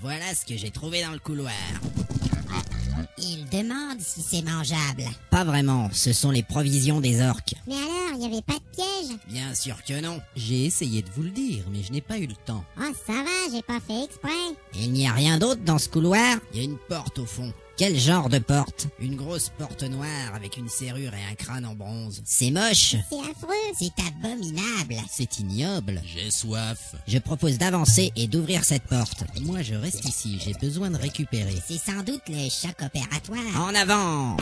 Voilà ce que j'ai trouvé dans le couloir. Il demande si c'est mangeable. Pas vraiment, ce sont les provisions des orques. Mais alors, il n'y avait pas de piège? Bien sûr que non. J'ai essayé de vous le dire, mais je n'ai pas eu le temps. Oh, ça va, j'ai pas fait exprès. Il n'y a rien d'autre dans ce couloir? Il y a une porte au fond. Quel genre de porte? Une grosse porte noire avec une serrure et un crâne en bronze. C'est moche. C'est affreux. C'est abominable. C'est ignoble. J'ai soif. Je propose d'avancer et d'ouvrir cette porte. Moi, je reste ici, j'ai besoin de récupérer. C'est sans doute le choc opératoire. En avant!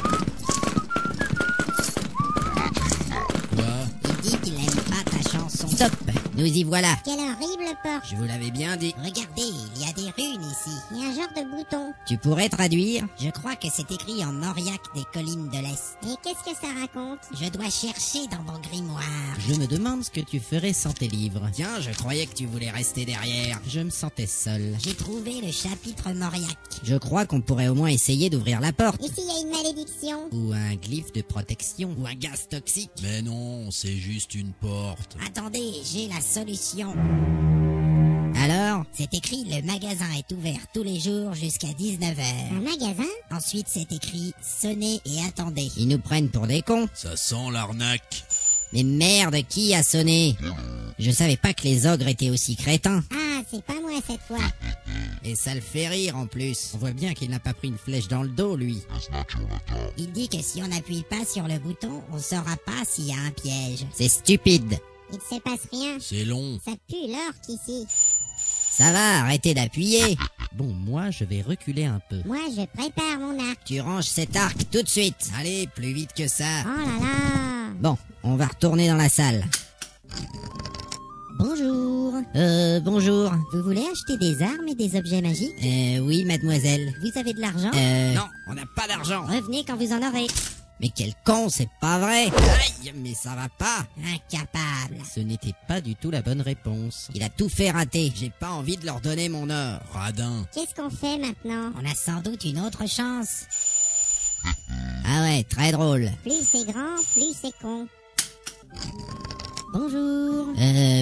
Quoi? Il dit qu'il n'aime pas ta chanson. Stop! Nous y voilà. Quelle horrible porte. Je vous l'avais bien dit. Regardez, il y a des runes ici. Il y a un genre de bouton. Tu pourrais traduire? Je crois que c'est écrit en Auriac des collines de l'Est. Et qu'est-ce que ça raconte? Je dois chercher dans mon grimoire. Je me demande ce que tu ferais sans tes livres. Tiens, je croyais que tu voulais rester derrière. Je me sentais seul. J'ai trouvé le chapitre Mauriac. Je crois qu'on pourrait au moins essayer d'ouvrir la porte. Et s'il y a une malédiction? Ou un glyphe de protection. Ou un gaz toxique. Mais non, c'est juste une porte. Attendez, j'ai la solution. Alors? C'est écrit, le magasin est ouvert tous les jours jusqu'à 19h. Un magasin? Ensuite, c'est écrit, sonnez et attendez. Ils nous prennent pour des cons. Ça sent l'arnaque. Mais merde, qui a sonné? Je savais pas que les ogres étaient aussi crétins. Ah, c'est pas moi cette fois. Et ça le fait rire en plus. On voit bien qu'il n'a pas pris une flèche dans le dos, lui. Il dit que si on n'appuie pas sur le bouton, on saura pas s'il y a un piège. C'est stupide. Il ne se passe rien. C'est long. Ça pue l'orque ici. Ça va, arrêtez d'appuyer. Bon, moi, je vais reculer un peu. Moi, je prépare mon arc. Tu ranges cet arc tout de suite. Allez, plus vite que ça. Oh là là. Bon, on va retourner dans la salle. Bonjour. Bonjour. Vous voulez acheter des armes et des objets magiques? Oui, mademoiselle. Vous avez de l'argent? Non, on n'a pas d'argent. Revenez quand vous en aurez. Mais quel con, c'est pas vrai. Aïe, mais ça va pas. Incapable. Ce n'était pas du tout la bonne réponse. Il a tout fait rater. J'ai pas envie de leur donner mon or. Radin. Qu'est-ce qu'on fait maintenant? On a sans doute une autre chance. Ah ouais, très drôle. Plus c'est grand, plus c'est con. Bonjour.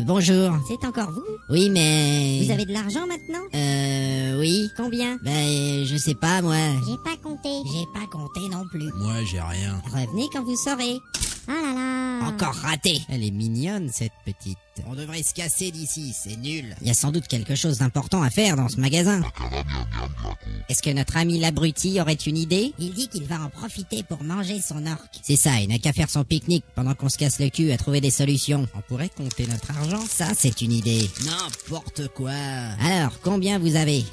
Bonjour. C'est encore vous? Oui, mais... Vous avez de l'argent maintenant? Oui. Combien? Ben, je sais pas, moi. J'ai pas compté. J'ai pas compté non plus. Moi, j'ai rien. Revenez quand vous saurez. Oh là là. Encore raté. Elle est mignonne, cette petite. On devrait se casser d'ici, c'est nul. Il y a sans doute quelque chose d'important à faire dans ce magasin. Est-ce que notre ami l'abruti aurait une idée? Il dit qu'il va en profiter pour manger son orque. C'est ça, il n'a qu'à faire son pique-nique pendant qu'on se casse le cul à trouver des solutions. On pourrait compter notre argent, ça c'est une idée. N'importe quoi. Alors, combien vous avez?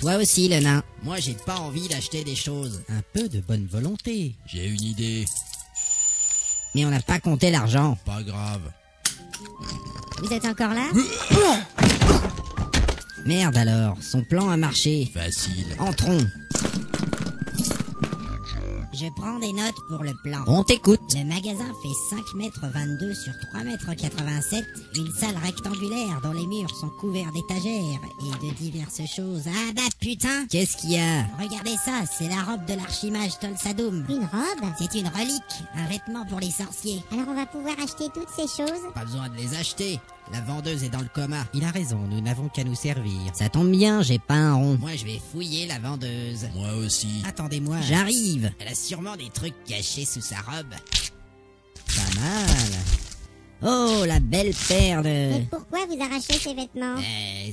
Toi aussi, le nain. Moi, j'ai pas envie d'acheter des choses. Un peu de bonne volonté. J'ai une idée. Mais on n'a pas compté l'argent. Pas grave. Vous êtes encore là? Merde alors, son plan a marché. Facile. Entrons. Je prends des notes pour le plan. On t'écoute. Le magasin fait 5 mètres 22 sur 3 mètres 87, une salle rectangulaire dont les murs sont couverts d'étagères et de diverses choses. Ah bah putain! Qu'est-ce qu'il y a? Regardez ça, c'est la robe de l'archimage Tolsadoum. Une robe? C'est une relique, un vêtement pour les sorciers. Alors on va pouvoir acheter toutes ces choses? Pas besoin de les acheter. La vendeuse est dans le coma. Il a raison, nous n'avons qu'à nous servir. Ça tombe bien, j'ai pas un rond. Moi, je vais fouiller la vendeuse. Moi aussi. Attendez-moi. J'arrive. Elle a sûrement des trucs cachés sous sa robe. Pas mal. Oh, la belle paire de... Mais pourquoi vous arrachez ces vêtements?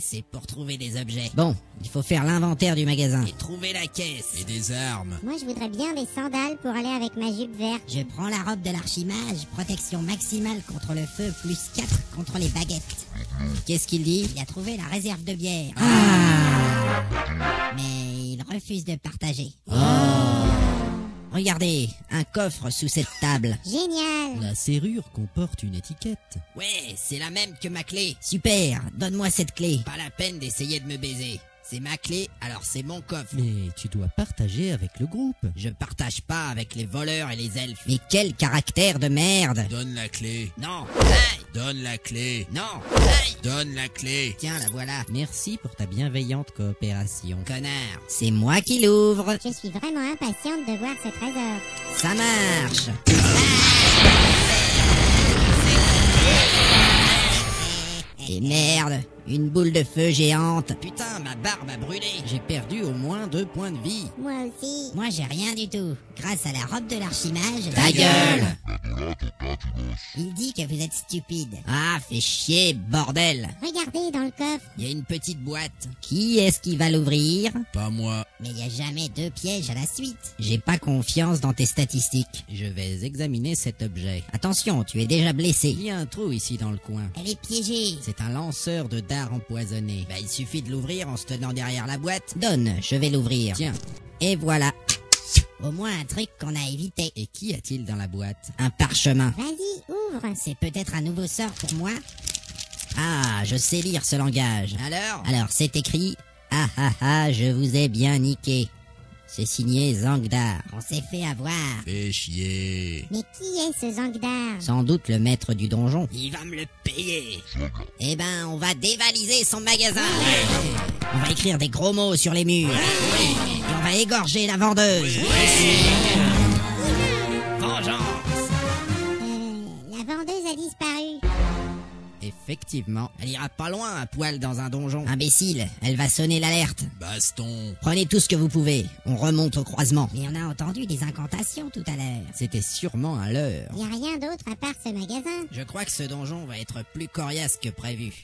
C'est pour trouver des objets. Bon, il faut faire l'inventaire du magasin. Et trouver la caisse. Et des armes. Moi je voudrais bien des sandales pour aller avec ma jupe verte. Je prends la robe de l'archimage, protection maximale contre le feu, plus 4 contre les baguettes. Qu'est-ce qu'il dit? Il a trouvé la réserve de bière. Mais il refuse de partager. Regardez, un coffre sous cette table. Génial! La serrure comporte une étiquette. Ouais, c'est la même que ma clé. Super, donne-moi cette clé. Pas la peine d'essayer de me baiser. C'est ma clé, alors c'est mon coffre. Mais tu dois partager avec le groupe. Je partage pas avec les voleurs et les elfes. Mais quel caractère de merde! Donne la clé. Non! Hey! Donne la clé. Non! Hey! Donne la clé. Tiens, la voilà. Merci pour ta bienveillante coopération. Connard, c'est moi qui l'ouvre. Je suis vraiment impatiente de voir ce trésor. Ça marche. Et merde, Une boule de feu géante. Putain, ma barbe a brûlé. J'ai perdu au moins 2 points de vie. Moi aussi. Moi, j'ai rien du tout. Grâce à la robe de l'archimage... Ta gueule! Il dit que vous êtes stupide. Ah, fais chier, bordel. Regardez dans le coffre. Il y a une petite boîte. Qui est-ce qui va l'ouvrir? Pas moi. Mais il n'y a jamais 2 pièges à la suite. J'ai pas confiance dans tes statistiques. Je vais examiner cet objet. Attention, tu es déjà blessé. Il y a un trou ici dans le coin. Elle est piégée. C'est un lanceur de dards empoisonnés. Bah, il suffit de l'ouvrir en se tenant derrière la boîte. Donne, je vais l'ouvrir. Tiens, Et voilà, Au moins un truc qu'on a évité. et qu'y a-t-il dans la boîte? un parchemin. Vas-y, ouvre. C'est peut-être un nouveau sort pour moi. Ah, je sais lire ce langage. Alors, c'est écrit « Ah ah ah, je vous ai bien niqué ». C'est signé Zangdar. On s'est fait avoir. Fais chier. Mais qui est ce Zangdar? Sans doute le maître du donjon. Il va me le payer. Eh ben, on va dévaliser son magasin. On va écrire des gros mots sur les murs. Et on va égorger la vendeuse. Vengeance. La vendeuse a disparu. Effectivement. Elle ira pas loin à poil dans un donjon. Imbécile, elle va sonner l'alerte. Baston. Prenez tout ce que vous pouvez. On remonte au croisement. Mais on a entendu des incantations tout à l'heure. C'était sûrement un leurre. Il n'y a rien d'autre à part ce magasin. Je crois que ce donjon va être plus coriace que prévu.